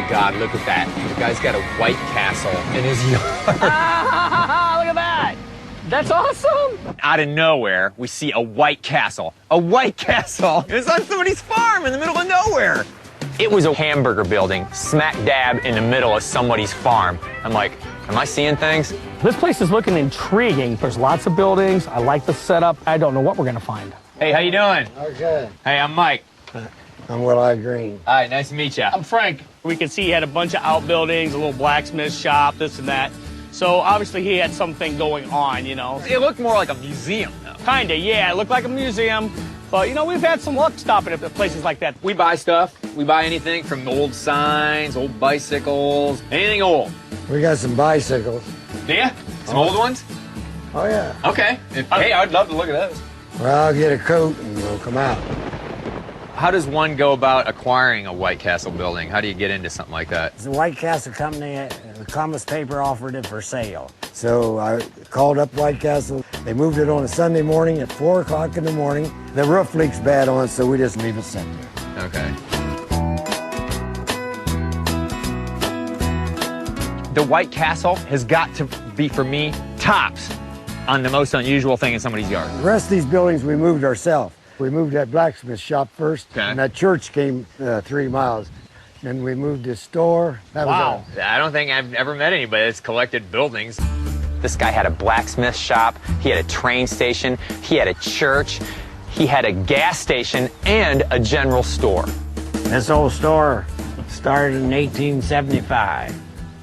God, look at that. The guy's got a White Castle in his yard. Look at that. That's awesome. Out of nowhere, we see a White Castle. A White Castle. It's on somebody's farm in the middle of nowhere. It was a hamburger building smack dab in the middle of somebody's farm. I'm like, am I seeing things? This place is looking intriguing. There's lots of buildings. I like the setup. I don't know what we're going to find. Hey, how you doing? Okay. Hey, I'm Mike. I'm Willie Green. All right, nice to meet you. I'm Frank. We can see he had a bunch of outbuildings, a little blacksmith shop, this and that. So obviously he had something going on, you know. It looked more like a museum, though. Kinda, yeah. It looked like a museum. But, you know, we've had some luck stopping at places like that. We buy stuff. We buy anything from old signs, old bicycles, anything old. We got some bicycles. Do ya? Some old ones? Oh, yeah. Okay. Hey, I'd love to look at those. Well, I'll get a coat and we'll come out. How does one go about acquiring a White Castle building? How do you get into something like that? The White Castle Company, the Commerce paper offered it for sale. So I called up White Castle. They moved it on a Sunday morning at 4 o'clock in the morning. The roof leaks bad on it, so we just leave it sit there. Okay. The White Castle has got to be, for me, tops on the most unusual thing in somebody's yard. The rest of these buildings we moved ourselves. We moved that blacksmith shop first, okay. And that church came 3 miles. Then we moved this store. That Wow. was I don't think I've ever met anybody that's collected buildings. This guy had a blacksmith shop, he had a train station, he had a church, he had a gas station, and a general store. This old store started in 1875.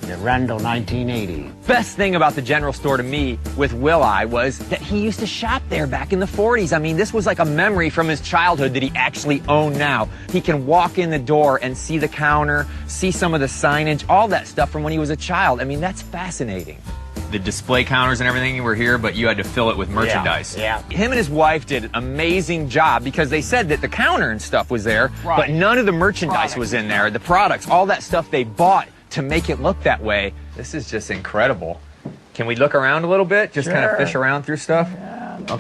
It ran until 1980. Best thing about the general store to me with Will-I was that he used to shop there back in the 40s. I mean, this was like a memory from his childhood that he actually owned now. He can walk in the door and see the counter, see some of the signage, all that stuff from when he was a child. I mean, that's fascinating. The display counters and everything were here, but you had to fill it with merchandise. Yeah. Him and his wife did an amazing job because they said that the counter and stuff was there, Right. but none of the merchandise was in there. The products, all that stuff they bought to make it look that way. This is just incredible. Can we look around a little bit? Just kind of Sure. fish around through stuff? Yeah. Okay.